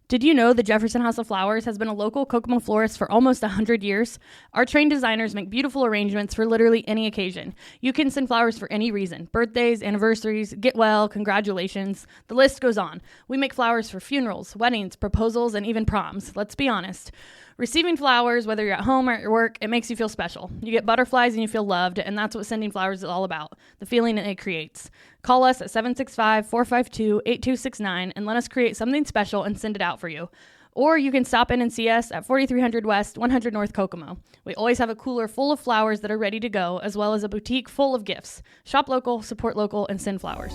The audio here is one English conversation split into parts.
Did you know the Jefferson House of Flowers has been a local Kokomo florist for almost 100 years? Our trained designers make beautiful arrangements for literally any occasion. You can send flowers for any reason. Birthdays, anniversaries, get well, congratulations. The list goes on. We make flowers for funerals, weddings, proposals, and even proms. Let's be honest. Receiving flowers, whether you're at home or at your work, it makes you feel special. You get butterflies and you feel loved, and that's what sending flowers is all about, the feeling it creates. Call us at 765-452-8269 and let us create something special and send it out for you. Or you can stop in and see us at 4300 West, 100 North Kokomo. We always have a cooler full of flowers that are ready to go, as well as a boutique full of gifts. Shop local, support local, and send flowers.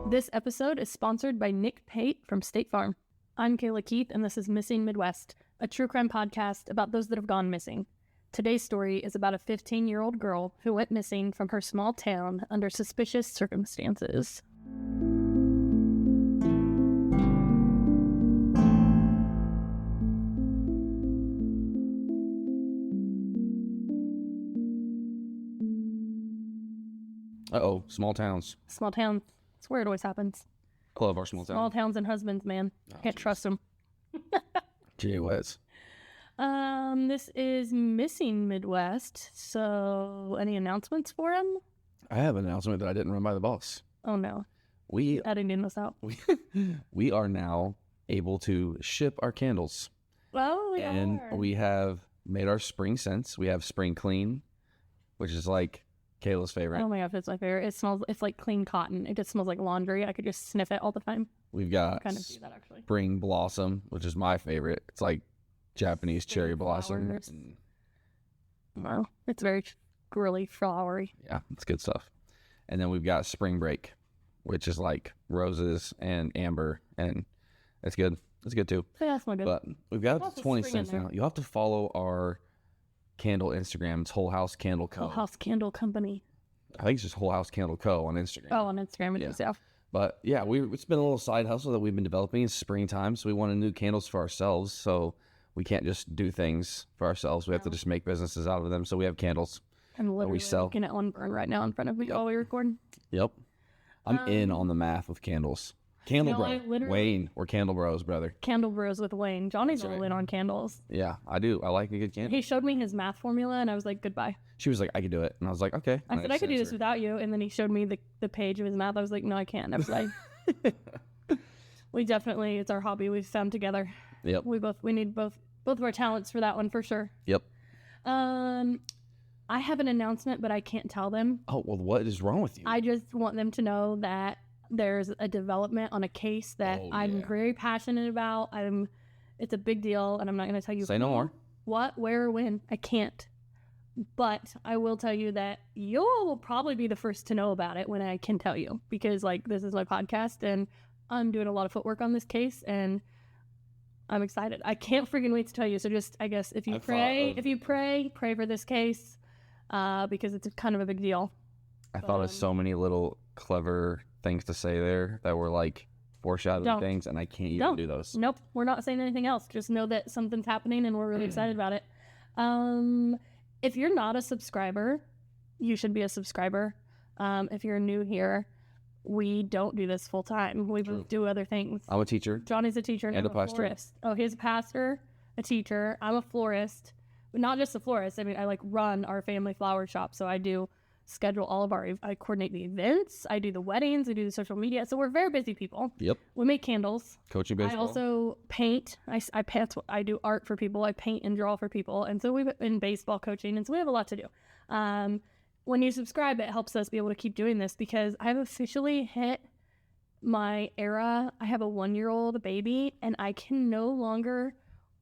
This episode is sponsored by Nick Pate from State Farm. I'm Kayla Keith, and this is Missing Midwest, a true crime podcast about those that have gone missing. Today's story is about a 15-year-old girl who went missing from her small town under suspicious circumstances. Uh-oh, small towns. Small town. That's where it always happens. I love our small towns. Small towns and husbands, man. Can't trust them. Gee whiz. This is Missing Midwest, so any announcements for him? I have an announcement that I didn't run by the boss. Oh, no. We Editing this out. we are now able to ship our candles. Well, we have made our spring scents. We have Spring Clean, which is like Kayla's favorite. Oh my God, that's my favorite. It's like clean cotton. It just smells like laundry. I could just sniff it all the time. We've got kind of do that, actually. Spring Blossom, which is my favorite. It's like Japanese cherry blossom. Wow, it's very girly, flowery. Yeah, it's good stuff. And then we've got Spring Break, which is like roses and amber, and it's good. It's good too. Yeah, that's not good. But we've got up to 20 cents now. You'll have to follow our candle Instagram. It's Whole House Candle Co. Whole House Candle Company. I think it's just Whole House Candle Co. on Instagram. Oh, on Instagram it is, yeah. But yeah, it's been a little side hustle that we've been developing. It's springtime, so we want to do candles for ourselves. So we can't just do things for ourselves. We have to just make businesses out of them. So we have candles. I'm literally looking at one burn right now in front of me while we record. Yep. I'm in on the math with candles. Candle bro. Wayne, we're candle bros, brother. Candle bros with Wayne. Johnny's all in on candles. Yeah, I do. I like a good candle. He showed me his math formula, and I was like, goodbye. She was like, I could do it. And I was like, okay. I said, I could do this without you. And then he showed me the page of his math. I was like, no, I can't. I was like, we definitely, it's our hobby. We've found together. Yep. We need both of our talents for that one, for sure. Yep. I have an announcement, but I can't tell them. Oh, well, what is wrong with you? I just want them to know that there's a development on a case that I'm very passionate about. It's a big deal, and I'm not going to tell you. Say no more. What, where, or when. I can't. But I will tell you that you will probably be the first to know about it when I can tell you, because this is my podcast, and I'm doing a lot of footwork on this case, and I'm excited. I can't freaking wait to tell you. So just, I guess, if you pray for this case, because it's kind of a big deal. I thought of so many little clever things to say there that were like foreshadowing things, and I can't even do those. Nope, we're not saying anything else. Just know that something's happening, and we're really excited about it. If you're not a subscriber, you should be a subscriber. If you're new here, we don't do this full time. We do other things. I'm a teacher. Johnny's a teacher and I'm a florist. Oh, he's a pastor, a teacher. I'm a florist, but not just a florist. I mean, I run our family flower shop, so I do schedule all of I coordinate the events, I do the weddings, I do the social media. So we're very busy people. Yep. We make candles. Coaching baseball. I also paint. I do art for people. I paint and draw for people. And so we've been baseball coaching, and so we have a lot to do. When you subscribe, it helps us be able to keep doing this, because I've officially hit my era. I have a 1-year-old baby, and I can no longer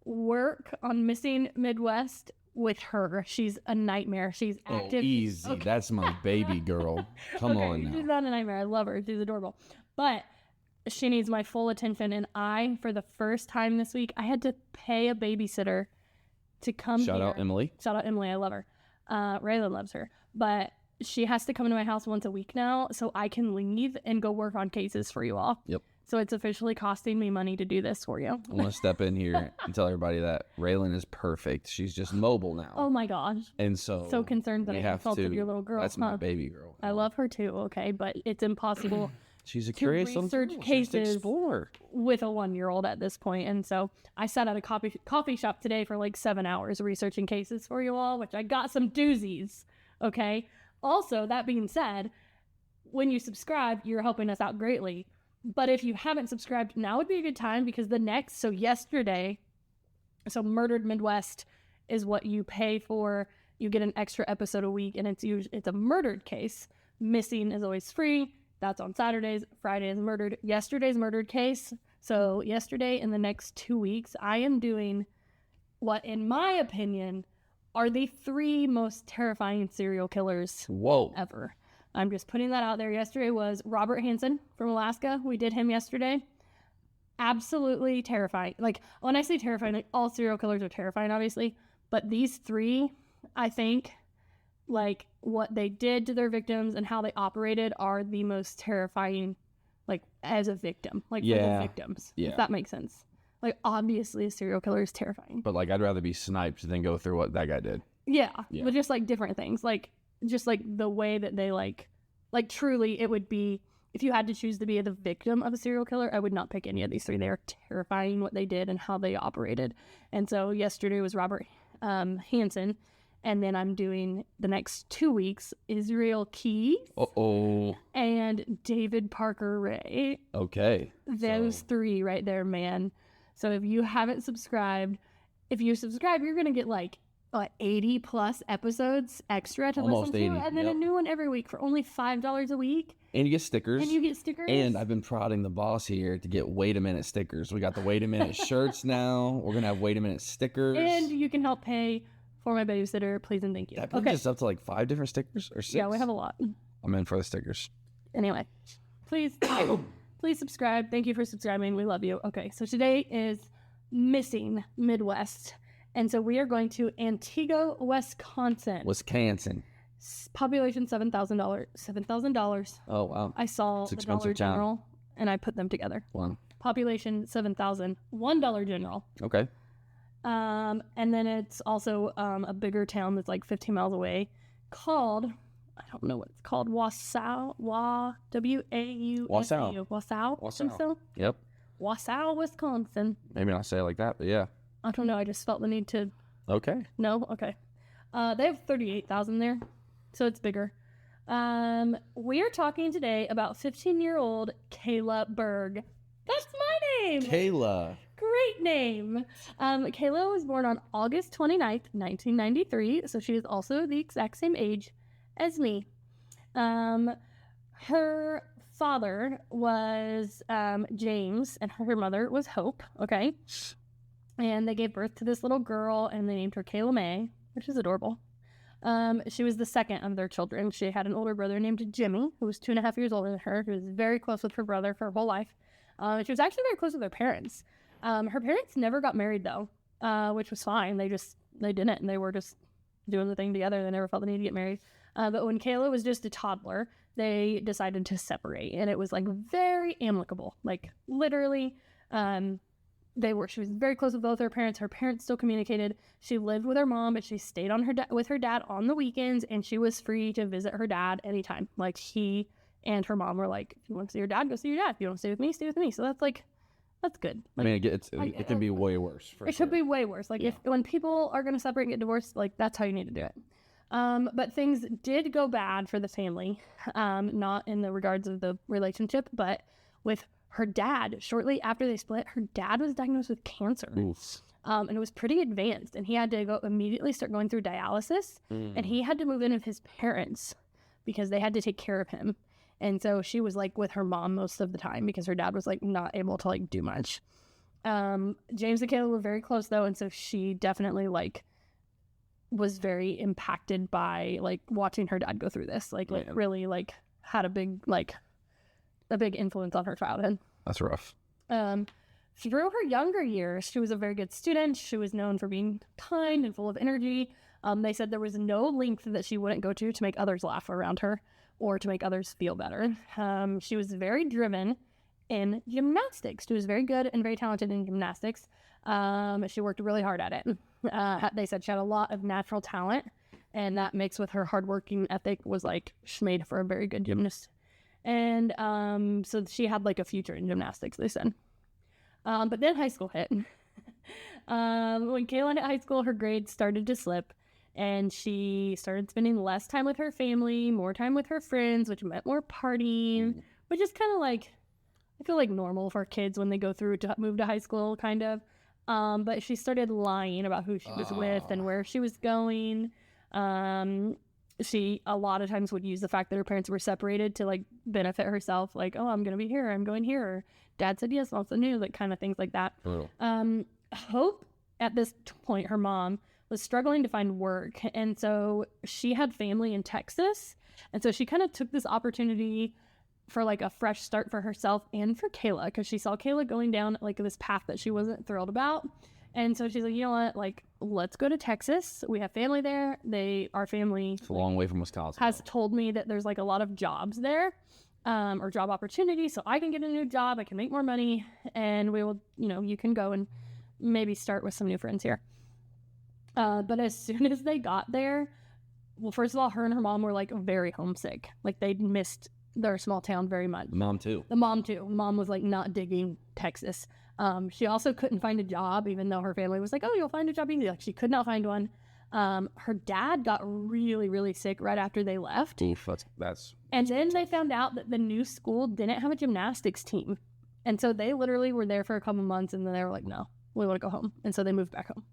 work on Missing Midwest with her. She's a nightmare. She's active. Oh, easy. Okay. That's my baby girl. Come on now. She's not a nightmare. I love her. She's adorable. But she needs my full attention. And for the first time this week, I had to pay a babysitter to come here. Shout out Emily. Shout out Emily. I love her. Raylan loves her. But she has to come to my house once a week now, so I can leave and go work on cases for you all. Yep. So it's officially costing me money to do this for you. I want to step in here and tell everybody that Raylan is perfect. She's just mobile now. Oh my gosh. And so concerned that I insulted your little girl. That's my baby girl. I love her too, okay? But it's impossible She's a to curious little research girl. She has to cases explore. with a 1-year-old at this point. And so I sat at a coffee shop today for like 7 hours researching cases for you all, which I got some doozies. Okay. Also, that being said, when you subscribe, you're helping us out greatly. But if you haven't subscribed, now would be a good time because yesterday, Murdered Midwest is what you pay for. You get an extra episode a week, and it's a murdered case. Missing is always free. That's on Saturdays. Friday is murdered. Yesterday's murdered case. So yesterday, in the next 2 weeks, I am doing what, in my opinion, are the 3 most terrifying serial killers ever. I'm just putting that out there. Yesterday was Robert Hansen from Alaska. We did him yesterday. Absolutely terrifying. Like, when I say terrifying, like, all serial killers are terrifying, obviously. But these 3, I think, like, what they did to their victims and how they operated are the most terrifying, like, as a victim. Like, for the victims. Yeah. If that makes sense. Like, obviously, a serial killer is terrifying. But, like, I'd rather be sniped than go through what that guy did. Yeah. But just, like, different things. Like, just, like, the way that they, like, truly, it would be, if you had to choose to be the victim of a serial killer, I would not pick any of these 3. They are terrifying what they did and how they operated. And so yesterday was Robert Hansen. And then I'm doing the next 2 weeks, Israel Keys. And David Parker Ray. Okay. Those 3 right there, man. So if you haven't subscribed, if you subscribe, you're going to get like 80 plus episodes extra to Almost listen to. 80, And then a new one every week for only $5 a week. And you get stickers. And I've been prodding the boss here to get Wait a Minute stickers. We got the Wait a Minute shirts now. We're going to have Wait a Minute stickers. And you can help pay for my babysitter, please and thank you. That brings us up to like 5 different stickers or 6. Yeah, we have a lot. I'm in for the stickers. Anyway, please subscribe. Thank you for subscribing. We love you. Okay, so today is Missing Midwest. And so we are going to Antigua, Wisconsin. Population $7,000. $7,000. Oh, wow. I saw the Dollar General, and I put them together. Wow. Population 7,000. $1 General. Okay. And then it's also a bigger town that's like 15 miles away called, I don't know what it's called, Wausau. Wausau. Wausau. I think so. Yep. Wausau, Wisconsin. Maybe not say it like that, but yeah. I don't know. I just felt the need to. Okay. No? Okay. They have 38,000 there, so it's bigger. We are talking today about 15-year-old Kayla Berg. That's my name! Kayla. Great name. Kayla was born on August 29th, 1993, so she is also the exact same age as me. Her father was James, and her mother was Hope, okay? And they gave birth to this little girl, and they named her Kayla May, which is adorable. She was the second of their children. She had an older brother named Jimmy, who was 2.5 years older than her, who was very close with her brother for her whole life. She was actually very close with her parents. Her parents never got married, though, which was fine. They didn't, and they were just doing the thing together. They never felt the need to get married. But when Kayla was just a toddler, they decided to separate, and it was, like, very amicable. Like, literally, she was very close with both her parents. Her parents still communicated. She lived with her mom, but she stayed on with her dad on the weekends, and she was free to visit her dad anytime. Like, he and her mom were like, if you want to see your dad, go see your dad. If you want to stay with me, stay with me. So that's good. Like, I mean, it can be way worse. It could be way worse. Like, when people are going to separate and get divorced, like, that's how you need to do it. But things did go bad for the family, not in the regards of the relationship, but with her dad. Shortly after they split, her dad was diagnosed with cancer. Oof. And it was pretty advanced, and he had to immediately start going through dialysis, and he had to move in with his parents because they had to take care of him. And so she was, like, with her mom most of the time because her dad was, like, not able to, like, do much. James and Kayla were very close, though, and so she definitely, like, was very impacted by, like, watching her dad go through this. Like really, like, had a big influence on her childhood. That's rough. Through her younger years, she was a very good student. She was known for being kind and full of energy. They said there was no length that she wouldn't go to make others laugh around her or to make others feel better. She was very driven in gymnastics. She was very good and very talented in gymnastics. She worked really hard at it. They said she had a lot of natural talent, and that mixed with her hardworking ethic was, like, she made for a very good gymnast. And so she had like a future in gymnastics, they said. But then high school hit. When Kayla hit high school, her grades started to slip, and she started spending less time with her family, more time with her friends, which meant more partying, which is kind of like, I feel like normal for kids when they go through to move to high school, kind of. But she started lying about who she was with and where she was going. She a lot of times would use the fact that her parents were separated to like benefit herself, like, oh, I'm gonna be here, I'm going here, or dad said yes, also knew, like kind of things like that. Hope at this point, her mom was struggling to find work, and so she had family in Texas, and so she kind of took this opportunity for like a fresh start for herself and for Kayla, because she saw Kayla going down like this path that she wasn't thrilled about. And so she's like, you know what, like, let's go to Texas. We have family there. Our family, it's a long way from Wisconsin, has told me that there's like a lot of jobs there, or job opportunities. So I can get a new job. I can make more money, and we will, you can go and maybe start with some new friends here. But as soon as they got there, well, first of all, her and her mom were like very homesick. Like they'd missed their small town very much. The mom too. The mom was like not digging Texas. She also couldn't find a job, even though her family was like, oh, you'll find a job easy. Like she could not find one. Her dad got really, really sick right after they left. Oof, that's and then they found out that the new school didn't have a gymnastics team. And so they literally were there for a couple months, and then they were like, no, we want to go home. And so they moved back home.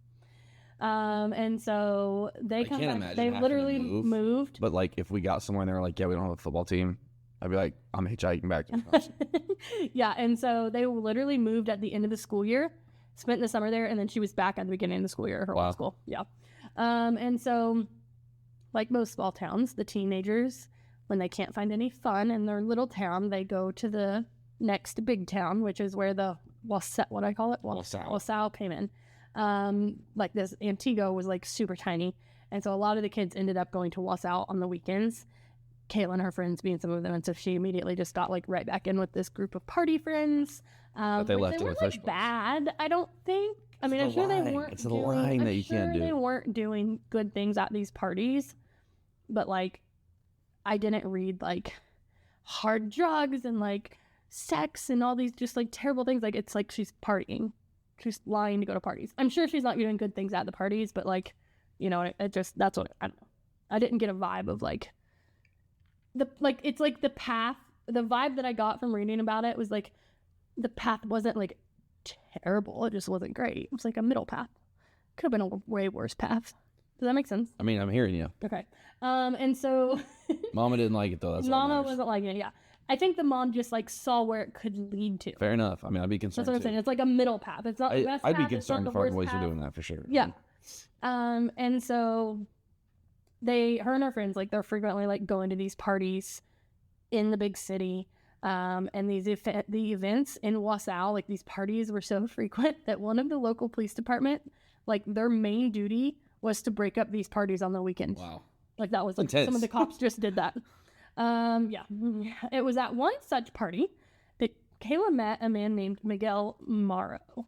And so they literally moved. But like if we got somewhere and they were like, yeah, we don't have a football team, I'd be like, I'm hitchhiking back to Yeah, and so they literally moved at the end of the school year, spent the summer there, and then she was back at the beginning of the school year, her old school. Yeah. And so, like most small towns, the teenagers, when they can't find any fun in their little town, they go to the next big town, which is where the Wasau came in. Like this Antigua was like super tiny, and so a lot of the kids ended up going to Wasau on the weekends, Kayla and her friends being some of them, and so she immediately just got like right back in with this group of party friends. But they left in the first place. Bad, I don't think. I mean, I'm sure they weren't. It's a line that you can't do. They weren't doing good things at these parties, but like, I didn't read like hard drugs and like sex and all these just like terrible things. Like it's like she's partying. She's lying to go to parties. I'm sure she's not doing good things at the parties, but like, it just, that's what, I don't know. I didn't get a vibe of like, it's like the path, the vibe that I got from reading about it was like, the path wasn't like terrible. It just wasn't great. It was like a middle path. Could have been a way worse path. Does that make sense? I mean, I'm hearing you. Okay. And so. Mama didn't like it though. That's Mama wasn't liking it, yeah. I think the mom just like saw where it could lead to. Fair enough. I mean, I'd be concerned. That's what I'm saying. It's like a middle path. It's not the best I'd path. be concerned if our boys were doing that for sure. Yeah. And so her and her friends, like they're frequently like going to these parties in the big city. And the events in Wasau, like these parties were so frequent that one of the local police department, like their main duty was to break up these parties on the weekend. Wow. Like that was like some of the cops just did that. Yeah. It was at one such party that Kayla met a man named Miguel Marrero.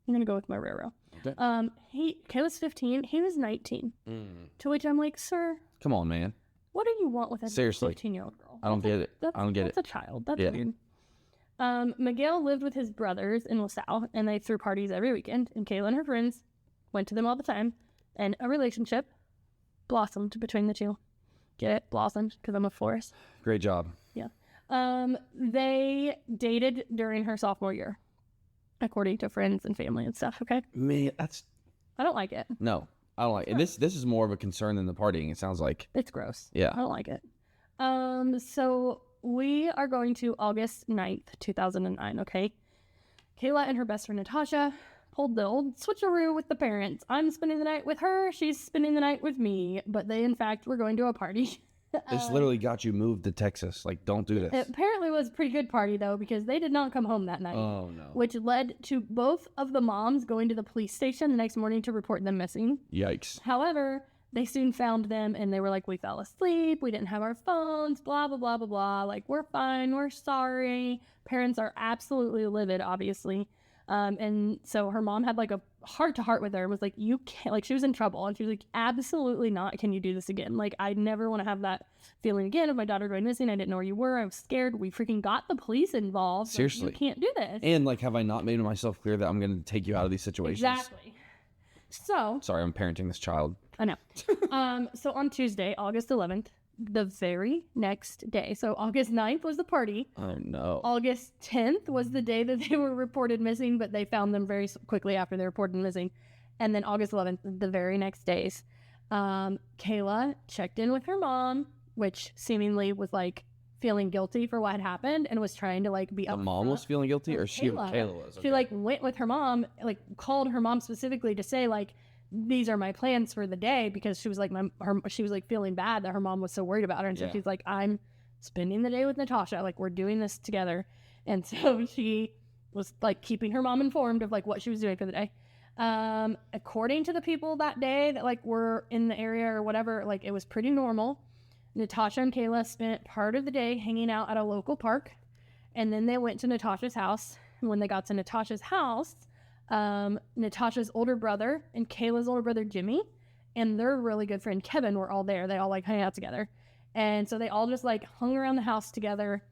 I'm gonna go with Marrero. Okay. Kayla's 15. He was 19. To which I'm like, sir, come on, man. What do you want with a 15-year-old girl? I don't get it. That's a child. That's weird. Miguel lived with his brothers in LaSalle, and they threw parties every weekend, and Kayla and her friends went to them all the time, and a relationship blossomed between the two. Get it? Blossomed, because I'm a florist. Great job. Yeah. They dated during her sophomore year, according to friends and family and stuff, okay? Man, I don't like it. No, I don't like it. This is more of a concern than the partying, it sounds like. It's gross. Yeah. I don't like it. So we are going to August 9th, 2009, okay? Kayla and her best friend Natasha pulled the old switcheroo with the parents. I'm spending the night with her, she's spending the night with me, but they in fact were going to a party. This literally got you moved to Texas. Like, don't do this. It apparently was a pretty good party though, because they did not come home that night. Oh no. Which led to both of the moms going to the police station the next morning to report them missing. Yikes. However, they soon found them and they were like, we fell asleep, we didn't have our phones, blah, blah, blah, blah, blah. Like, we're fine, we're sorry. Parents are absolutely livid, obviously. And so her mom had like a heart-to-heart with her and was like, you can't, like, she was in trouble. And she was like, absolutely not. Can you do this again? Like, I never want to have that feeling again of my daughter going missing. I didn't know where you were. I was scared. We freaking got the police involved. Seriously. Like, you can't do this. And like, have I not made myself clear that I'm going to take you out of these situations? Exactly. So. Sorry, I'm parenting this child. I know. So on Tuesday, August 11th, the very next day, so August 9th was the party. Oh, no. August 10th was the day that they were reported missing, but they found them very quickly after they reported missing. And then August 11th, the very next days, Kayla checked in with her mom, which seemingly was like feeling guilty for what had happened and was trying to like be The mom was feeling guilty, or Kayla was? Okay. She like went with her mom, like called her mom specifically to say like, these are my plans for the day, because she was like she was like feeling bad that her mom was so worried about her, and so she's like, I'm spending the day with Natasha, like we're doing this together. And so she was like keeping her mom informed of like what she was doing for the day. According to the people that day that like were in the area or whatever, like it was pretty normal. Natasha and Kayla spent part of the day hanging out at a local park, and then they went to Natasha's house. And when they got to Natasha's house, Natasha's older brother and Kayla's older brother Jimmy and their really good friend Kevin were all there. They all like hung out together, and so they all just like hung around the house together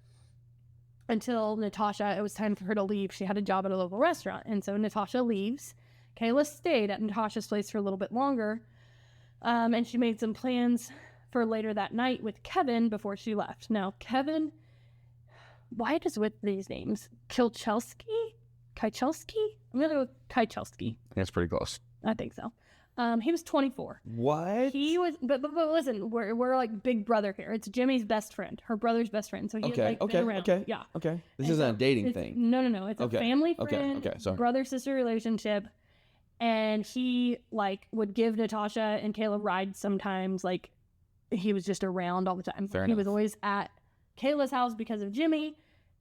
until Natasha, it was time for her to leave. She had a job at a local restaurant, and so Natasha leaves. Kayla stayed at Natasha's place for a little bit longer, and she made some plans for later that night with Kevin before she left. Now Kevin, why does with these names? Kichelski? I'm gonna go with Kichelski. That's pretty close. I think so. He was 24. What? He was, but listen, we're like big brother here. It's Jimmy's best friend, her brother's best friend. So he had like been around. Yeah. Okay. This isn't a dating thing. No. It's a family friend, Sorry. brother-sister relationship. And he like would give Natasha and Kayla rides sometimes. Like he was just around all the time. Fair he enough. was always at Kayla's house because of Jimmy.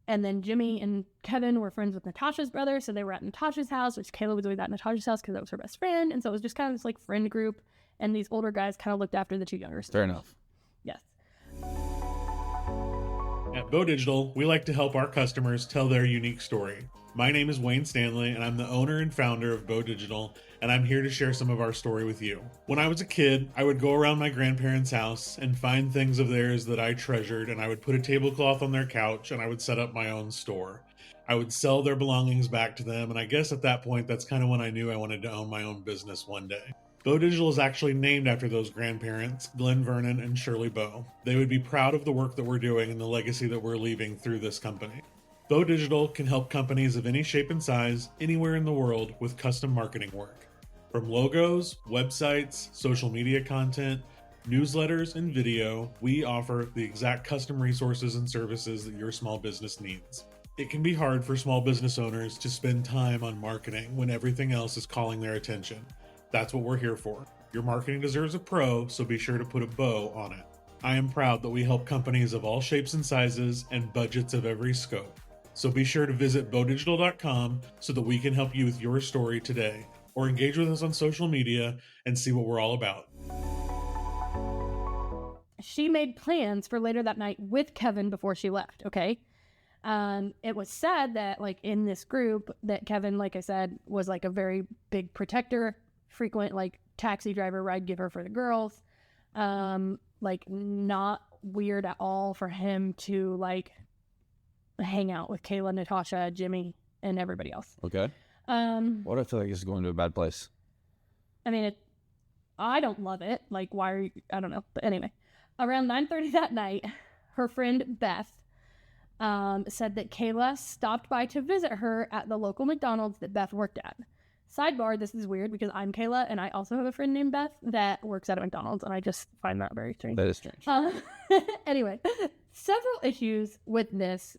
And then Jimmy and Kevin were friends with Natasha's brother, so they were at Natasha's house, which Kayla was always at Natasha's house because that was her best friend. And so it was just kind of this like friend group, and these older guys kind of looked after the two younger sisters. Fair enough. Yes. At Bo Digital, we like to help our customers tell their unique story. My name is Wayne Stanley, and I'm the owner and founder of Bo Digital, and I'm here to share some of our story with you. When I was a kid, I would go around my grandparents' house and find things of theirs that I treasured, and I would put a tablecloth on their couch, and I would set up my own store. I would sell their belongings back to them, and I guess at that point, that's kind of when I knew I wanted to own my own business one day. Bo Digital is actually named after those grandparents, Glenn Vernon and Shirley Bow. They would be proud of the work that we're doing and the legacy that we're leaving through this company. Bo Digital can help companies of any shape and size, anywhere in the world, with custom marketing work. From logos, websites, social media content, newsletters, and video, we offer the exact custom resources and services that your small business needs. It can be hard for small business owners to spend time on marketing when everything else is calling their attention. That's what we're here for. Your marketing deserves a pro, so be sure to put a bow on it. I am proud that we help companies of all shapes and sizes and budgets of every scope. So be sure to visit bodigital.com so that we can help you with your story today, or engage with us on social media and see what we're all about. She made plans for later that night with Kevin before she left, okay? It was said that like in this group that Kevin, like I said, was like a very big protector, frequent like taxi driver, ride giver for the girls. Like not weird at all for him to like hang out with Kayla, Natasha, Jimmy, and everybody else. Okay. What if I feel like this is going to a bad place? I mean, I don't love it. Like, why are you, I don't know. But anyway, around 9:30 that night, her friend Beth said that Kayla stopped by to visit her at the local McDonald's that Beth worked at. Sidebar, this is weird because I'm Kayla and I also have a friend named Beth that works at a McDonald's, and I just find that very strange. That is strange. Anyway, several issues with this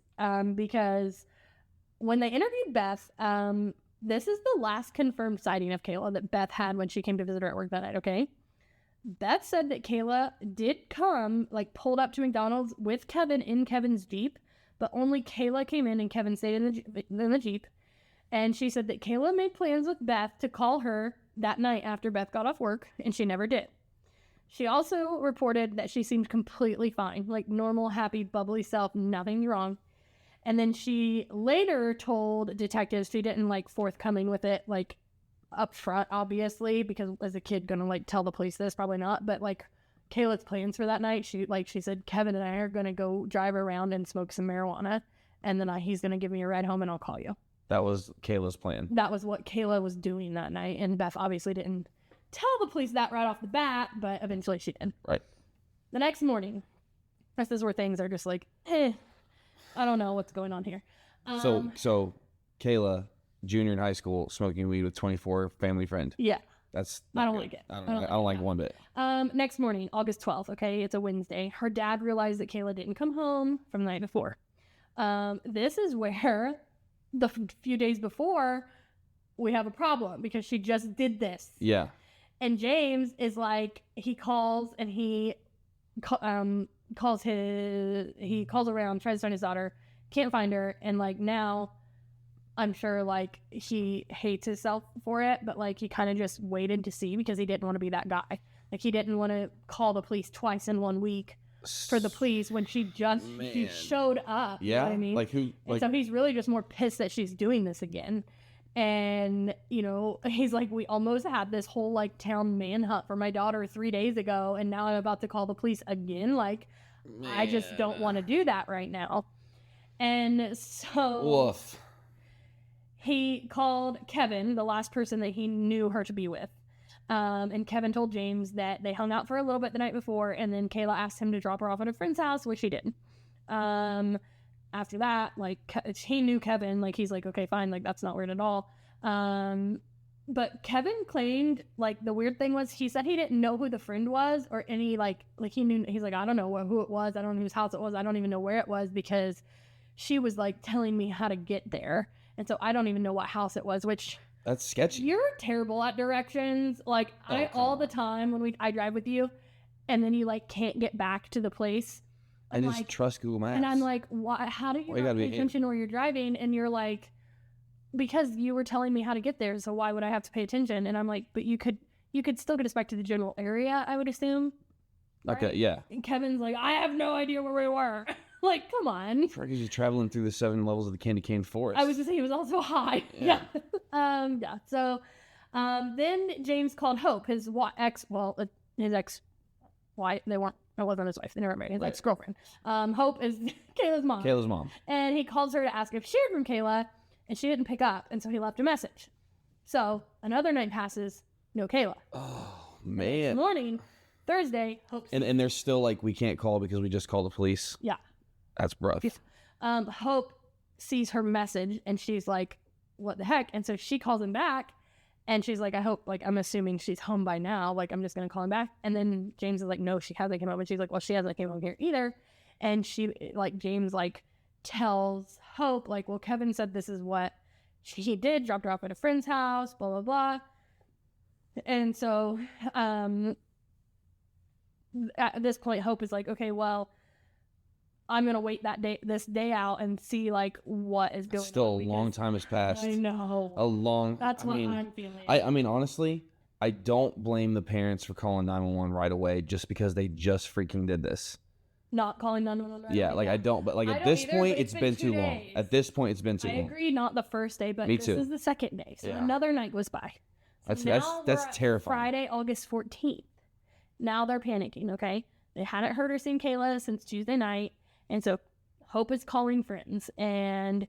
because when they interviewed Beth, this is the last confirmed sighting of Kayla that Beth had when she came to visit her at work that night, okay? Beth said that Kayla did come, like pulled up to McDonald's with Kevin in Kevin's Jeep, but only Kayla came in and Kevin stayed in the Jeep. And she said that Kayla made plans with Beth to call her that night after Beth got off work, and she never did. She also reported that she seemed completely fine, like normal, happy, bubbly self, nothing wrong. And then she later told detectives she didn't like forthcoming with it, like up front, obviously, because as a kid gonna like tell the police this, probably not. But like Kayla's plans for that night, she said, Kevin and I are gonna go drive around and smoke some marijuana, and then he's gonna give me a ride home and I'll call you. That was Kayla's plan. That was what Kayla was doing that night, and Beth obviously didn't tell the police that right off the bat, but eventually she did. Right. The next morning, this is where things are just like, I don't know what's going on here. So Kayla, junior in high school, smoking weed with 24 family friend. Yeah. That's I don't like it. I don't like one bit. Next morning, August 12th, okay, it's a Wednesday. Her dad realized that Kayla didn't come home from the night before. This is where the few days before we have a problem because she just did this. Yeah. And James is like, he calls and he calls around, tries to find his daughter, can't find her, and like now I'm sure like he hates himself for it, but like he kind of just waited to see because he didn't want to be that guy. Like he didn't want to call the police twice in 1 week for the police when she showed up. Yeah. You know what I mean? Like who? Like, so he's really just more pissed that she's doing this again. And, you know, he's like, we almost had this whole like town manhunt for my daughter 3 days ago, and now I'm about to call the police again. Like, I just don't want to do that right now. And so woof. He called Kevin, the last person that he knew her to be with. And Kevin told James that they hung out for a little bit the night before, and then Kayla asked him to drop her off at a friend's house, which he did. After that, like, he knew Kevin, like, he's like, okay, fine, like, that's not weird at all. But Kevin claimed, like, the weird thing was, he said he didn't know who the friend was, or any, like he knew, he's like, I don't know who it was, I don't know whose house it was, I don't even know where it was, because she was, like, telling me how to get there, and so I don't even know what house it was, which... That's sketchy. You're terrible at directions. Like, the time when I drive with you, and then you, like, can't get back to the place. I just like, trust Google Maps. And I'm like, why? How do you not pay attention where you're driving? And you're like, because you were telling me how to get there, so why would I have to pay attention? And I'm like, but you could still get us back to the general area, I would assume. Okay, right? yeah. And Kevin's like, I have no idea where we were. Like, come on. Because you're traveling through the 7 levels of the candy cane forest. I was just saying, he was also high. Yeah. So, then James called Hope, his ex-wife. It wasn't his wife. They never married. His ex-girlfriend. Hope is Kayla's mom. And he calls her to ask if she heard from Kayla, and she didn't pick up, and so he left a message. So, another night passes, no Kayla. Oh, man. Next morning, Thursday, Hope... And they're still like, we can't call because we just called the police. Yeah. That's rough. Hope sees her message, and she's like, what the heck? And so she calls him back, and she's like, I hope, like, I'm assuming she's home by now. Like, I'm just going to call him back. And then James is like, no, she hasn't come home. And she's like, well, she hasn't came home here either. And James, like, tells Hope, like, well, Kevin said this is what he did, dropped her off at a friend's house, blah, blah, blah. And so, at this point, Hope is like, okay, well, I'm going to wait this day out and see, like, what is going on. Still a long time has passed. I know. That's what I'm feeling. I mean, honestly, I don't blame the parents for calling 911 right away just because they just freaking did this. Not calling 911 right away? Yeah, like, I don't. But, like, at this point, it's been too long. At this point, it's been too long. I agree, not the first day, but this is the second day. So another night goes by. That's terrifying. Friday, August 14th. Now they're panicking, okay? They hadn't heard or seen Kayla since Tuesday night. And so Hope is calling friends, and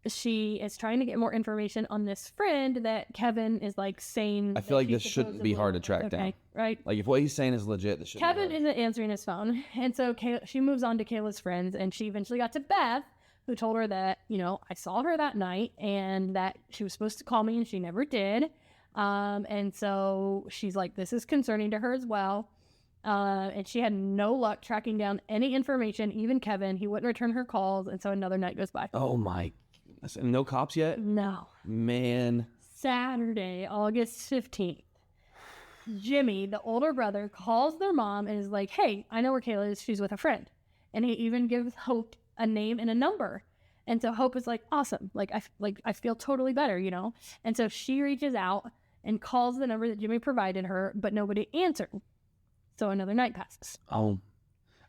she is trying to get more information on this friend that Kevin is, like, saying. I feel like this shouldn't be hard to track down. Right? Like, if what he's saying is legit, this shouldn't Kevin isn't answering his phone. And so she moves on to Kayla's friends, and she eventually got to Beth, who told her that, you know, I saw her that night and that she was supposed to call me and she never did. And so she's like, this is concerning to her as well. And she had no luck tracking down any information, even Kevin. He wouldn't return her calls, and so another night goes by. Oh my goodness. No cops yet? No. Man. Saturday, August 15th. Jimmy, the older brother, calls their mom and is like, hey, I know where Kayla is. She's with a friend. And he even gives Hope a name and a number. And so Hope is like, awesome. I feel totally better, you know? And so she reaches out and calls the number that Jimmy provided her, but nobody answered. So another night passes. Oh,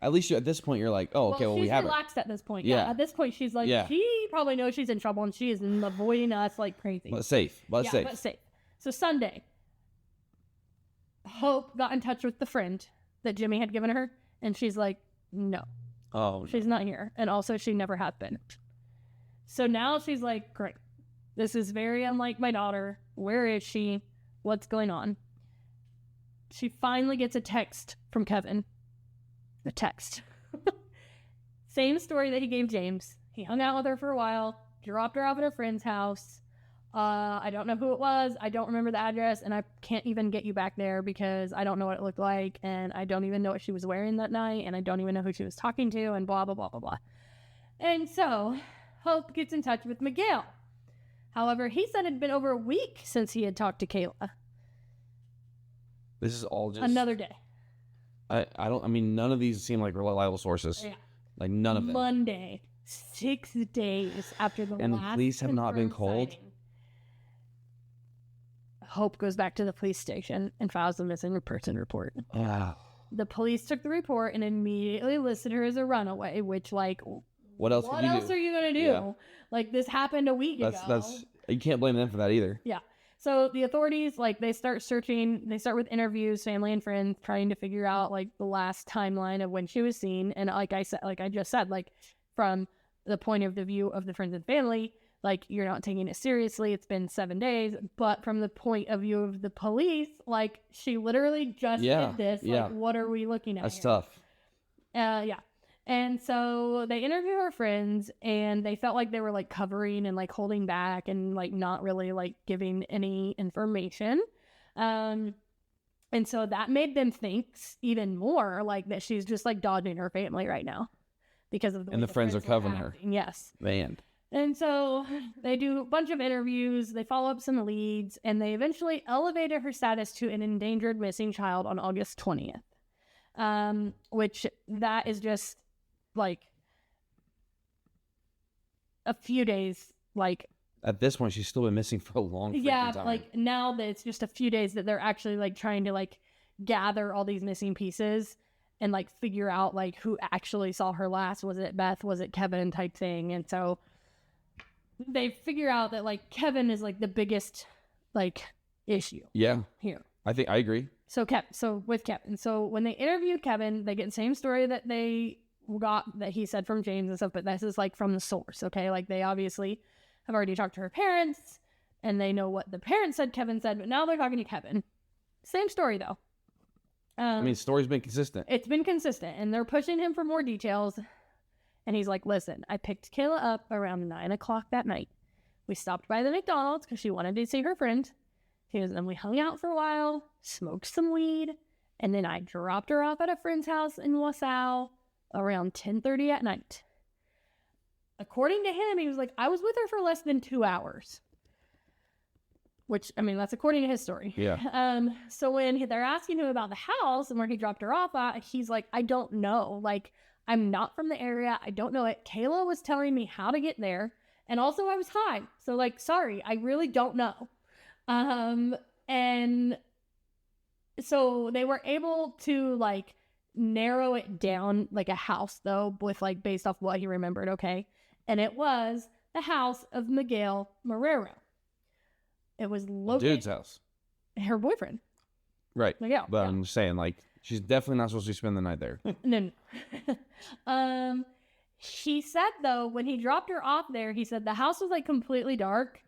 at least at this point you're like, oh, okay, well we she's have her. relaxed at this point. Yeah. At this point, she's like, Yeah. she probably knows she's in trouble, and she is avoiding us like crazy. But safe. But safe. But safe. So Sunday, Hope got in touch with the friend that Jimmy had given her, and she's like, no, Oh, she's not here. And also, she never had been. So now she's like, great. This is very unlike my daughter. Where is she? What's going on? She finally gets a text from Kevin. A text. Same story that he gave James. He hung out with her for a while, dropped her off at her friend's house. I don't know who it was. I don't remember the address, and I can't even get you back there because I don't know what it looked like, and I don't even know what she was wearing that night, and I don't even know who she was talking to, and blah, blah, blah, blah, blah. And so Hope gets in touch with Miguel. However, he said it had been over a week since he had talked to Kayla. this is all just Another day. I mean, none of these seem like reliable sources. Yeah. Like none of them. Monday, 6 days after the And the last police have not been confirmed called? sighting, Hope goes back to the police station and files a missing person report. Yeah. The police took the report and immediately listed her as a runaway, which, like, What else? what could you else do? are you going to do? Yeah. Like, this happened a week ago. That's you can't blame them for that either. Yeah. So the authorities, like, they start searching. They start with interviews, family and friends, trying to figure out, like, the last timeline of when she was seen. And like I just said, like, from the point of the view of the friends and family, like, you're not taking it seriously. It's been 7 days. But from the point of view of the police, like, she literally just did this. Yeah. Like, what are we looking at That's here? tough. Yeah. And so they interviewed her friends, and they felt like they were, like, covering and, like, holding back and, like, not really, like, giving any information. And so that made them think even more, like, that she's just, like, dodging her family right now because of the way And the friends are were covering her. acting. Yes. Man. And so they do a bunch of interviews, they follow up some leads, and they eventually elevated her status to an endangered missing child on August 20th. Which that is just, like, a few days, like, At this point, she's still been missing for a long freaking time. like, now that it's just a few days that they're actually, like, trying to, like, gather all these missing pieces and, like, figure out, like, who actually saw her last. Was it Beth? Was it Kevin? Type thing. And so they figure out that, like, Kevin is, like, the biggest, like, issue Yeah, here. I think I agree. So with Kevin. So when they interviewed Kevin, they get the same story that they got that he said from James and stuff, but this is, like, from the source, okay? Like, they obviously have already talked to her parents, and they know what the parents said Kevin said, but now they're talking to Kevin. Same story, though. I mean, story's been consistent. It's been consistent, and they're pushing him for more details. And he's like, listen, I picked Kayla up around 9 o'clock that night. We stopped by the McDonald's because she wanted to see her friend. And we hung out for a while, smoked some weed, and then I dropped her off at a friend's house in Wasau around 10:30 at night. According to him, he was like, I was with her for less than 2 hours. Which, I mean, that's according to his story. Yeah. So when they're asking him about the house and where he dropped her off at, he's like, I don't know. Like, I'm not from the area. I don't know it. Kayla was telling me how to get there. And also I was high. So, like, sorry, I really don't know. And so they were able to, like, narrow it down, like, a house, though, with, like, based off what he remembered, okay? And it was the house of Miguel Marrero. It was located... Dude's house. Her boyfriend. Right. Miguel. But yeah. I'm just saying, like, she's definitely not supposed to spend the night there. No. He said, though, when he dropped her off there, he said the house was, like, completely dark,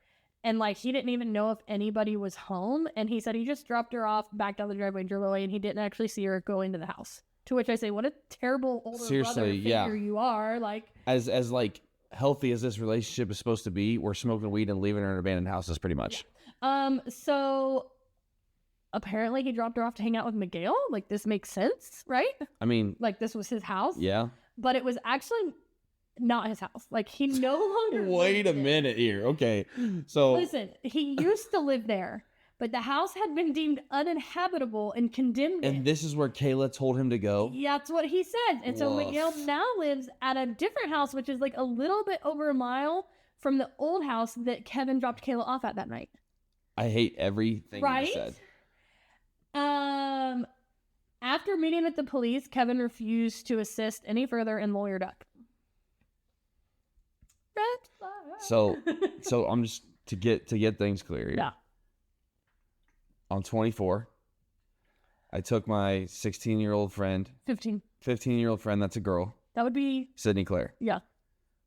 and, like, he didn't even know if anybody was home, and he said he just dropped her off, back down the driveway, and drove away, and he didn't actually see her go into the house. To which I say, what a terrible older Seriously, brother yeah. figure you are. Like, As like healthy as this relationship is supposed to be, we're smoking weed and leaving her in abandoned houses pretty much. So apparently he dropped her off to hang out with Miguel. Like, this makes sense, right? I mean, Like, this was his house. yeah. But it was actually not his house. Like, he no longer Wait a lived there. minute here. Okay. So Listen, he used to live there, but the house had been deemed uninhabitable and condemned. and this is where Kayla told him to go. Yeah, that's what he said. And so Woof. Miguel now lives at a different house, which is, like, a little bit over a mile from the old house that Kevin dropped Kayla off at that night. I hate everything Right? you said. After meeting with the police, Kevin refused to assist any further and lawyered up. Red flag. So I'm just to get things clear here. Yeah. I'm 24. I took my 16-year-old friend, 15. 15-year-old friend, that's a girl, That would be, Sydney Claire. yeah.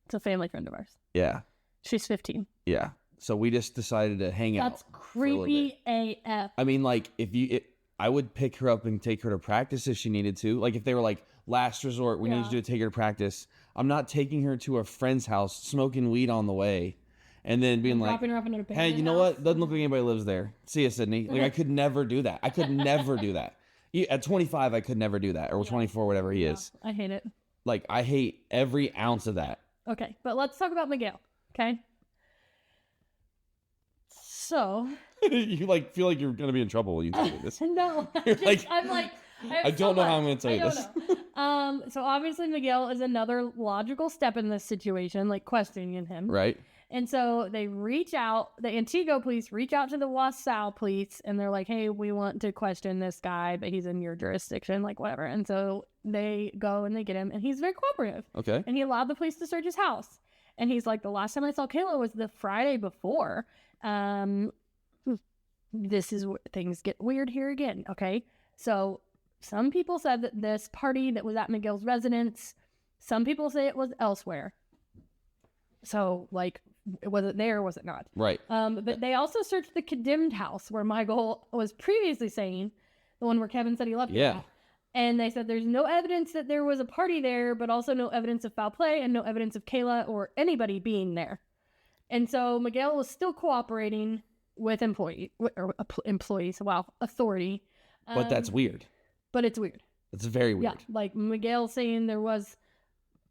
It's a family friend of ours. Yeah. She's 15. Yeah. So we just decided to hang out. That's for a little bit. creepy AF. I mean, like, I would pick her up and take her to practice if she needed to. Like, if they were like, last resort, we need you to take her to practice. I'm not taking her to a friend's house, smoking weed on the way, and then being like, Dropping her off in an hey, abandoned you know house. what? Doesn't look like anybody lives there. See ya, Sydney. Like, I could never do that. I could never do that. At 25, I could never do that. Or 24, whatever he is. I hate it. Like, I hate every ounce of that. Okay, but let's talk about Miguel, okay? So... You, like, feel like you're going to be in trouble when you tell me this. No. I'm like... I don't know how I'm going to tell you this. So obviously Miguel is another logical step in this situation, like questioning him. Right? And so they reach out, the Antigua police reach out to the Wasau police, and they're like, hey, we want to question this guy, but he's in your jurisdiction, like whatever. And so they go and they get him, and he's very cooperative. Okay. And he allowed the police to search his house. And he's like, the last time I saw Kayla was the Friday before. This is where things get weird here again, okay? So some people said that this party that was at Miguel's residence, some people say it was elsewhere. So, like, was it there or was it not? Right. But they also searched the condemned house where Michael was previously staying, the one where Kevin said he left. Yeah. And they said there's no evidence that there was a party there, but also no evidence of foul play and no evidence of Kayla or anybody being there. And so Miguel was still cooperating with employees. Wow, authority. But that's weird. But it's weird. It's very weird. Yeah, like Miguel saying there was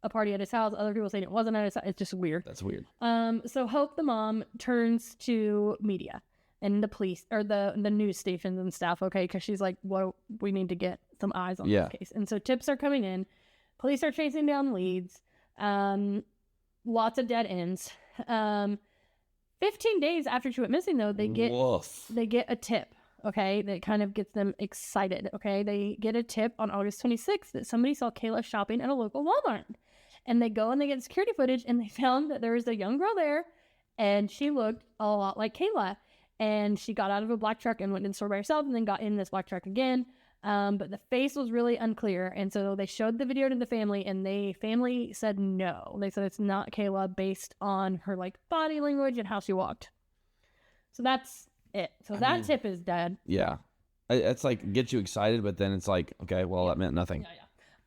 a party at his house, other people saying it wasn't at his house. It's just weird. That's weird. So Hope, the mom, turns to media and the police or the news stations and stuff, okay? Because she's like, well, we need to get some eyes on this case. And so tips are coming in. Police are chasing down leads. Lots of dead ends. 15 days after she went missing, though, they get a tip, okay, that kind of gets them excited, okay? They get a tip on August 26th that somebody saw Kayla shopping at a local Walmart. And they go and they get security footage, and they found that there was a young girl there, and she looked a lot like Kayla. And she got out of a black truck and went in the store by herself and then got in this black truck again. But the face was really unclear. And so they showed the video to the family, and the family said no. They said it's not Kayla based on her, like, body language and how she walked. So that's it. So that tip is dead. Yeah. It's like, gets you excited, but then it's like, okay, well, that meant nothing.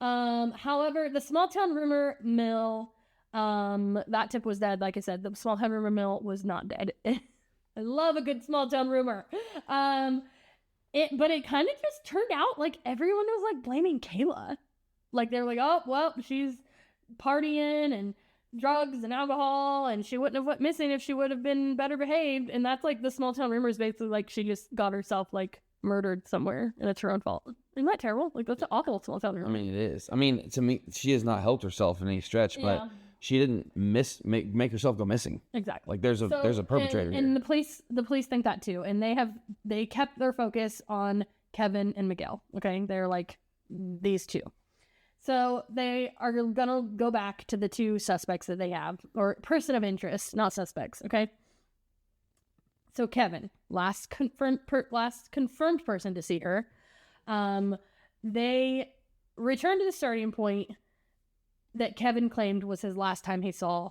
However, the small town rumor mill, that tip was dead. Like I said, the small town rumor mill was not dead. I love a good small town rumor. But it kind of just turned out like everyone was like blaming Kayla. Like they were like, oh, well, she's partying and drugs and alcohol, and she wouldn't have went missing if she would have been better behaved. And that's like the small town rumor is basically like she just got herself like murdered somewhere and it's her own fault. Isn't that terrible? Like that's an awful small town rumor. I mean, it is. I mean, to me, she has not helped herself in any stretch, but she didn't make herself go missing. Exactly. Like there's a perpetrator here. And the police think that too. And they kept their focus on Kevin and Miguel. Okay. They're like these two. So they are gonna go back to the two suspects that they have, or person of interest, not suspects. Okay. So Kevin, last confirmed person to see her. They returned to the starting point that Kevin claimed was his last time he saw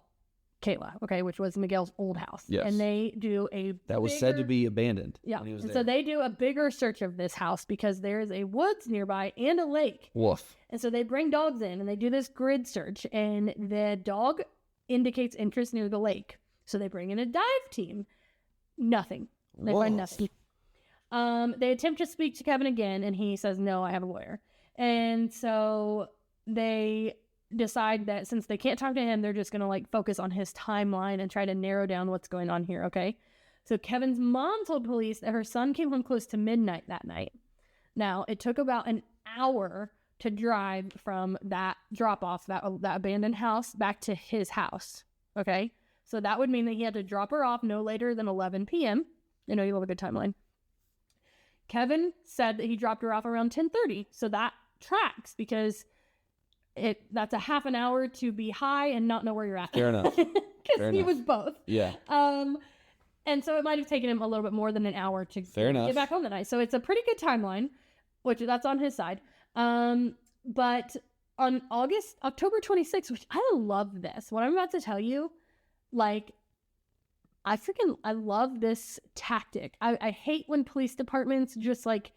Kayla, okay, which was Miguel's old house. Yes. And they do that was said to be abandoned. Yeah. When he was And there. so they do a bigger search of this house because there is a woods nearby and a lake. Woof. And so they bring dogs in and they do this grid search, and the dog indicates interest near the lake. So they bring in a dive team. Nothing. They find nothing. They attempt to speak to Kevin again, and he says, no, I have a lawyer. And so they decide that since they can't talk to him, they're just going to like focus on his timeline and try to narrow down what's going on here, okay? So Kevin's mom told police that her son came home close to midnight that night. Now, it took about an hour to drive from that drop-off, that abandoned house, back to his house, okay? So that would mean that he had to drop her off no later than 11 p.m. I know you love a good timeline. Kevin said that he dropped her off around 10:30. So that tracks because that's a half an hour to be high and not know where you're at. Fair enough. Because he was both. Yeah. And so it might have taken him a little bit more than an hour to Fair enough. get back home that night. So it's a pretty good timeline, which that's on his side. But on October 26th, which I love this, what I'm about to tell you, like, I love this tactic. I hate when police departments just like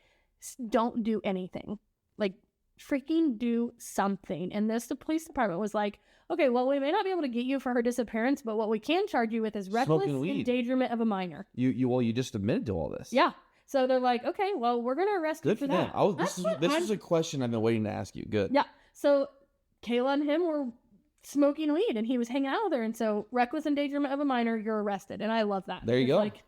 don't do anything. Like, freaking do something. And the police department was like, okay, well, we may not be able to get you for her disappearance, but what we can charge you with is reckless endangerment of a minor. You just admitted to all this. Yeah. So they're like, okay, well, we're gonna arrest you for that. This is a question I've been waiting to ask you. Good. Yeah. So Kayla and him were smoking weed, and he was hanging out with her, and so reckless endangerment of a minor, you're arrested, and I love that. There you go. Like,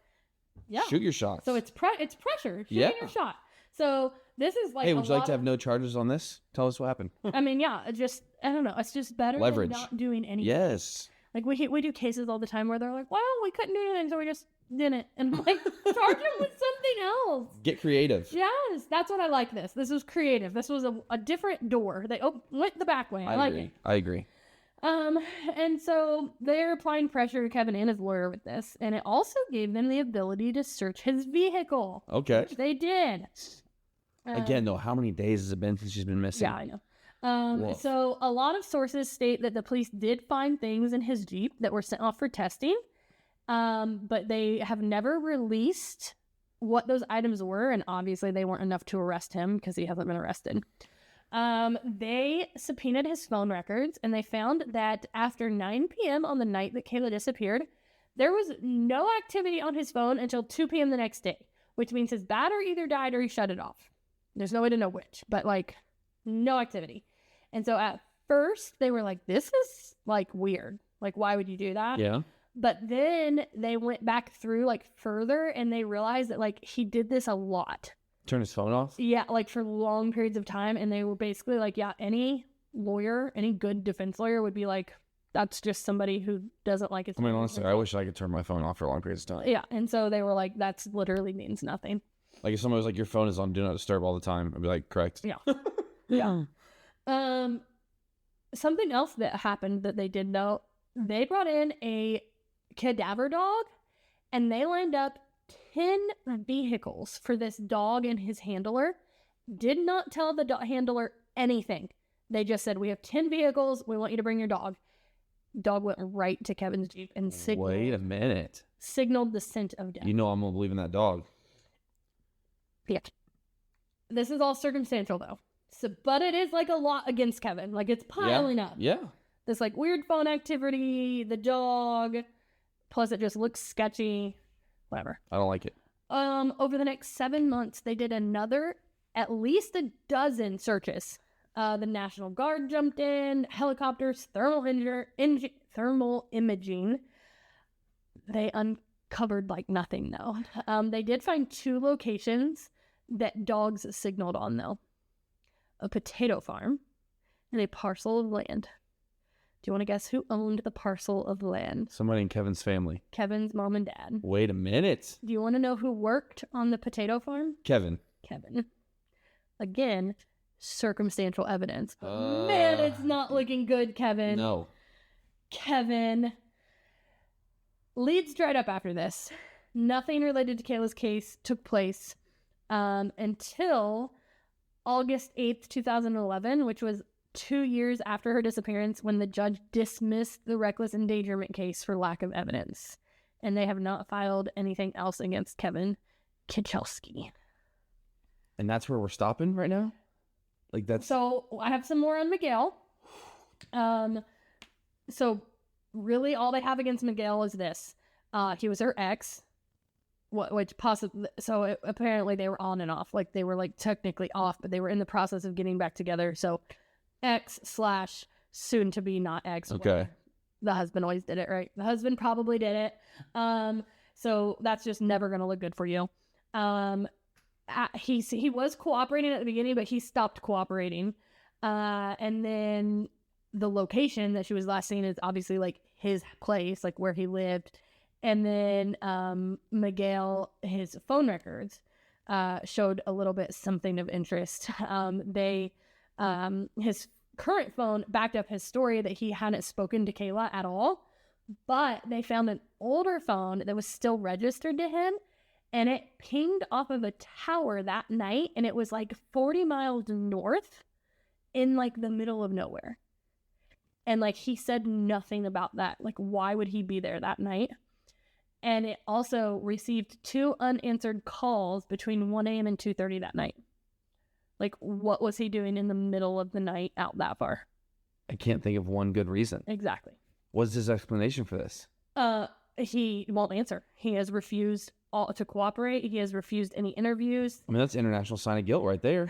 yeah, shoot your shots. So it's pressure. Shooting your shot. So this is like. Hey, would you like to have no charges on this? Tell us what happened. I mean, yeah, I don't know. It's just better Leverage. than not doing anything. Yes. Like we do cases all the time where they're like, well, we couldn't do anything, so we just didn't, and I'm like, charge him with something else. Get creative. Yes, that's what I like. This was creative. This was a different door. They went the back way. I agree. And so they're applying pressure to Kevin and his lawyer with this, and it also gave them the ability to search his vehicle. Okay. Which they did. Again, though, how many days has it been since she's been missing? Yeah, I know. So a lot of sources state that the police did find things in his Jeep that were sent off for testing, but they have never released what those items were, and obviously they weren't enough to arrest him because he hasn't been arrested. They subpoenaed his phone records, and they found that after 9 p.m. on the night that Kayla disappeared, there was no activity on his phone until 2 p.m. the next day, which means his battery either died or he shut it off. There's no way to know which, but like no activity. And so at first they were like, this is like weird. Like, why would you do that? Yeah. But then they went back through like further and they realized that like he did this a lot. Turn his phone off? Yeah, like for long periods of time. And they were basically like, yeah, any good defense lawyer would be like, that's just somebody who doesn't like his phone. I mean, honestly, I wish I could turn my phone off for long periods of time. Yeah, and so they were like, that's literally means nothing. Like if somebody was like, your phone is on Do Not Disturb all the time, I'd be like, correct. Yeah. Yeah. Something else that happened that they did know, they brought in a cadaver dog and they lined up 10 vehicles for this dog and his handler. Did not tell the handler anything. They just said, we have 10 vehicles. We want you to bring your dog. Dog went right to Kevin's Jeep and signaled. Wait a minute. Signaled the scent of death. You know I'm going to believe in that dog. Yeah. This is all circumstantial though. So, but it is like a lot against Kevin. Like it's piling up. Yeah. This like weird phone activity, the dog, plus it just looks sketchy. Whatever. I don't like it. Over the next 7 months, they did at least a dozen searches. The National Guard jumped in, helicopters, thermal imaging. They uncovered like nothing though. They did find 2 locations that dogs signaled on though. A potato farm and a parcel of land. Do you want to guess who owned the parcel of land? Somebody in Kevin's family. Kevin's mom and dad. Wait a minute. Do you want to know who worked on the potato farm? Kevin. Again, circumstantial evidence. Man, it's not looking good, Kevin. No. Kevin. Leads dried up after this. Nothing related to Kayla's case took place until August 8th, 2011, which was 2 years after her disappearance, when the judge dismissed the reckless endangerment case for lack of evidence. And they have not filed anything else against Kevin Kichelski. And that's where we're stopping right now? Like that's... So I have some more on Miguel. So really all they have against Miguel is this. He was her ex. Which possibly, so apparently they were on and off. Like they were like technically off, but they were in the process of getting back together. So ex/soon to be not ex. Okay. The husband always did it, right? The husband probably did it. So that's just never going to look good for you. He was cooperating at the beginning, but he stopped cooperating. And then the location that she was last seen is obviously like his place, like where he lived. And then Miguel, his phone records. showed a little bit something of interest. His current phone backed up his story that he hadn't spoken to Kayla at all, but they found an older phone that was still registered to him, and it pinged off of a tower that night, and it was like 40 miles north in like the middle of nowhere. And like he said nothing about that. Like, why would he be there that night? And it also received 2 unanswered calls between 1 a.m. and 2:30 that night. Like, what was he doing in the middle of the night out that far? I can't think of one good reason. Exactly. What's his explanation for this? He won't answer. He has refused to cooperate. He has refused any interviews. I mean, that's international sign of guilt right there.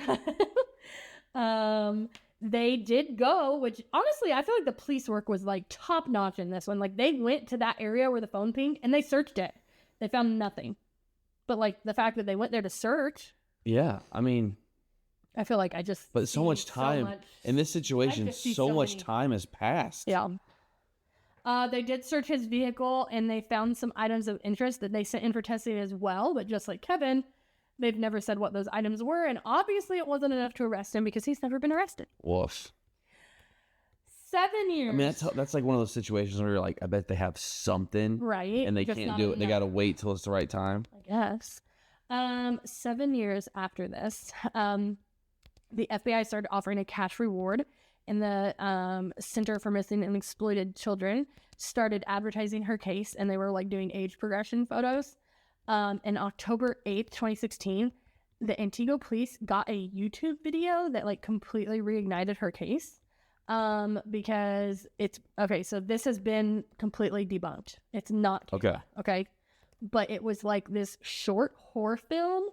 They did go, which honestly, I feel like the police work was like top notch in this one. Like, they went to that area where the phone pinged and they searched it. They found nothing. But like the fact that they went there to search. Yeah, I mean, I feel like I just. but so much time in this situation, so much time has passed. Yeah. They did search his vehicle and they found some items of interest that they sent in for testing as well. But just like Kevin, they've never said what those items were. And obviously it wasn't enough to arrest him because he's never been arrested. Woof. 7 years. I mean, that's like one of those situations where you're like, I bet they have something. Right. And they just can't not do it. They enough. got to wait till it's the right time. I guess. 7 years after this, the FBI started offering a cash reward, and the Center for Missing and Exploited Children started advertising her case, and they were like doing age progression photos. In October 8th, 2016, the Antigua police got a YouTube video that like completely reignited her case. Because it's okay. So this has been completely debunked. It's not Kayla, Okay. okay. But it was like this short horror film,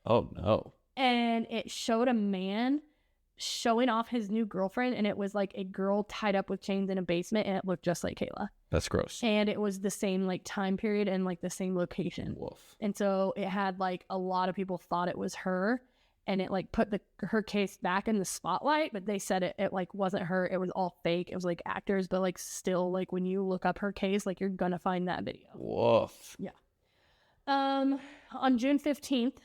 Oh, no. and it showed a man showing off his new girlfriend, and it was like a girl tied up with chains in a basement, and it looked just like Kayla. That's gross. And it was the same like time period and like the same location. Woof. And so it had like a lot of people thought it was her, and it like put her case back in the spotlight, but they said it like wasn't her. It was all fake. It was like actors, but like still like when you look up her case, like you're gonna find that video. Woof. Yeah. On June 15th,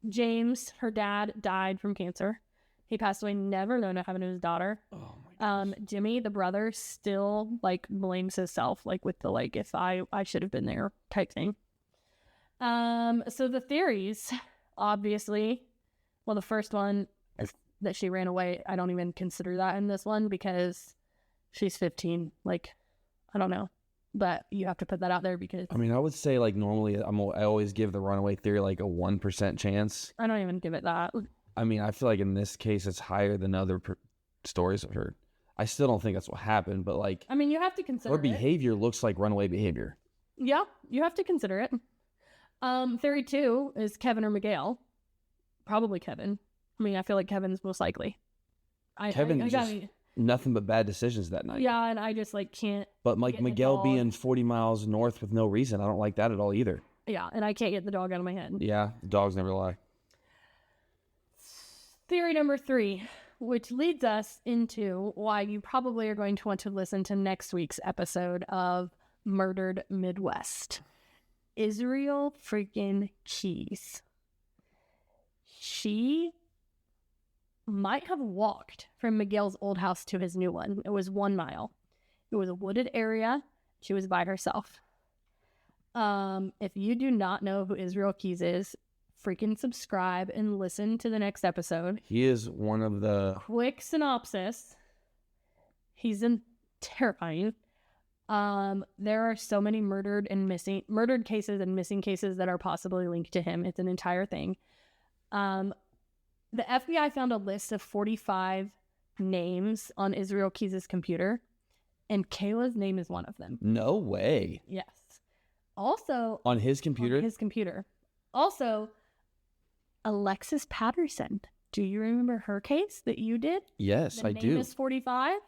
James, her dad, died from cancer. He passed away never known to having his daughter. Oh my gosh. Jimmy, the brother, still like blames himself, like with the like if I should have been there type thing. So the theories, obviously, well, the first one that she ran away, I don't even consider that in this one because she's 15. Like, I don't know. But you have to put that out there because I mean, I would say like normally I always give the runaway theory like a 1% chance. I don't even give it that. I mean, I feel like in this case it's higher than other stories I've heard. I still don't think that's what happened, but like I mean, you have to consider her behavior looks like runaway behavior. Yeah, you have to consider it. Theory 2 is Kevin or Miguel. Probably Kevin. I mean, I feel like Kevin's most likely. Kevin just nothing but bad decisions that night. Yeah, and I just like can't. But like get the Miguel dog. being 40 miles north with no reason, I don't like that at all either. Yeah, and I can't get the dog out of my head. Yeah, dogs never lie. Theory number 3, which leads us into why you probably are going to want to listen to next week's episode of Murdered Midwest. Israel freaking Keys. She might have walked from Miguel's old house to his new one. It was 1 mile. It was a wooded area. She was by herself. If you do not know who Israel Keys is, freaking subscribe and listen to the next episode. He is one of the Quick synopsis. He's terrifying. There are so many murdered cases and missing cases that are possibly linked to him. It's an entire thing. The FBI found a list of 45 names on Israel Keys' computer, and Kayla's name is one of them. No way. Yes. Also, On his computer? on his computer. Also, Alexis Patterson. Do you remember her case that you did? Yes, The I name do. is 45.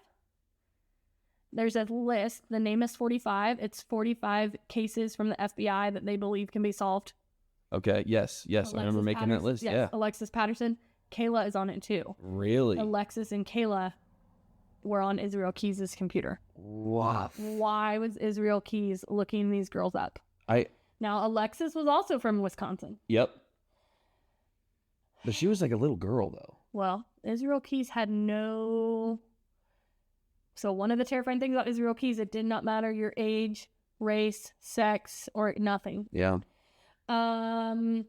There's a list. The name is 45. It's 45 cases from the FBI that they believe can be solved. Okay, yes. I remember Alexis making that Patterson- list. yes, Yeah. Alexis Patterson. Kayla is on it too. Really? Alexis and Kayla were on Israel Keys' computer. Wow. Why was Israel Keys looking these girls up? Now, Alexis was also from Wisconsin. Yep. But she was like a little girl, though. Well, Israel Keys had no... So one of the terrifying things about Israel Keys, it did not matter your age, race, sex, or nothing. Yeah. Um...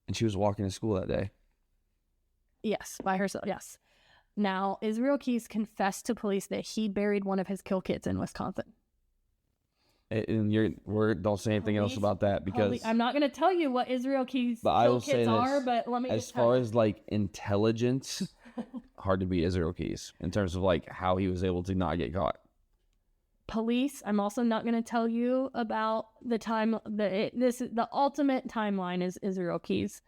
And she was walking to school that day. Yes, by herself, yes. Now, Israel Keys confessed to police that he buried one of his kill kits in Wisconsin. And don't say anything else about that because I'm not going to tell you what Israel Keys but I kill will kits say are, this, but let me as just tell far you. as like intelligence, hard to beat Israel Keys in terms of like how he was able to not get caught. Police, I'm also not going to tell you about the time, the ultimate timeline is Israel Keys.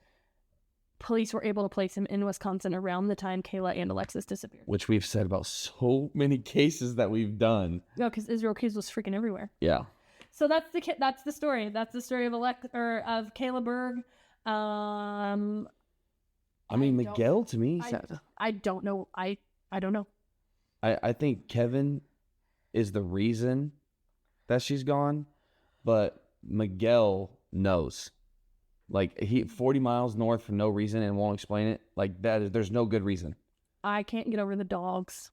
Police were able to place him in Wisconsin around the time Kayla and Alexis disappeared. Which we've said about so many cases that we've done. No, because Israel Keys was freaking everywhere. Yeah. So that's the story. That's the story of of Kayla Berg. I mean, Miguel to me. I don't know. I don't know. I think Kevin is the reason that she's gone, but Miguel knows. Like, 40 miles north for no reason and won't explain it. Like, there's no good reason. I can't get over the dogs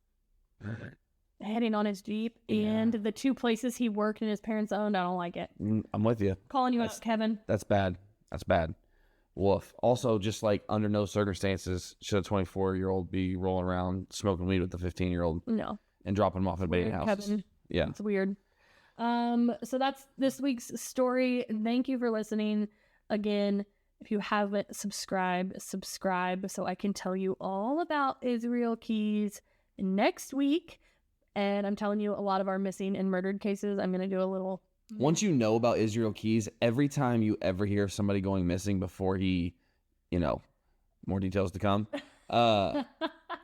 heading on his Jeep and the two places he worked and his parents owned. I don't like it. I'm with you. Calling you out, Kevin. That's bad. That's bad. Woof. Also, just like under no circumstances should a 24-year-old be rolling around smoking weed with a 15-year-old. No. And dropping them off at abandoned houses. Kevin. Yeah. It's weird. So that's this week's story. Thank you for listening. Again, if you haven't subscribe so I can tell you all about Israel Keys next week. And I'm telling you a lot of our missing and murdered cases. I'm going to do a little... Once you know about Israel Keys, every time you ever hear of somebody going missing before he, more details to come,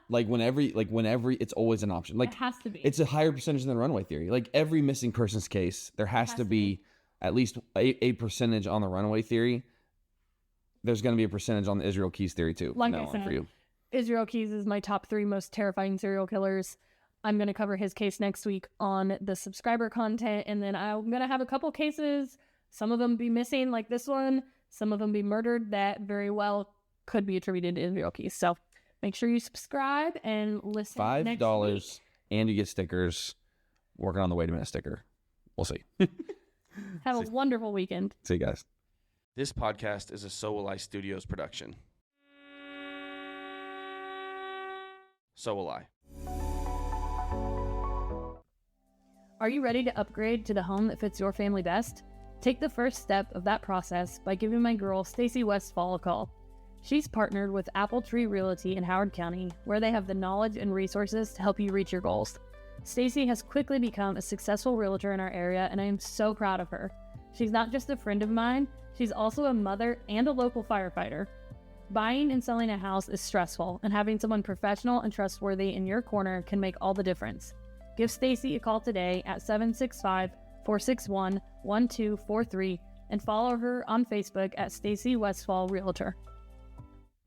whenever it's always an option. Like, it has to be. It's a higher percentage than the runaway theory. Like, every missing person's case, there has to be at least a percentage on the runaway theory. There's going to be a percentage on the Israel Keys theory too. Like I said, for you. Israel Keys is my top 3 most terrifying serial killers. I'm going to cover his case next week on the subscriber content. And then I'm going to have a couple cases. Some of them be missing like this one. Some of them be murdered that very well could be attributed to Israel Keys. So make sure you subscribe and listen next $5 week. And you get stickers. Working on the wait a minute sticker. We'll see. Have a wonderful weekend. See you guys. This podcast is a So.Will.I.Studos production. So will I. Are you ready to upgrade to the home that fits your family best? Take the first step of that process by giving my girl Stacy Westfall a call. She's partnered with Apple Tree Realty in Howard County, where they have the knowledge and resources to help you reach your goals. Stacy has quickly become a successful realtor in our area, and I am so proud of her. She's not just a friend of mine, she's also a mother and a local firefighter. Buying and selling a house is stressful, and having someone professional and trustworthy in your corner can make all the difference. Give Stacy a call today at 765-461-1243 and follow her on Facebook at Stacy Westfall Realtor.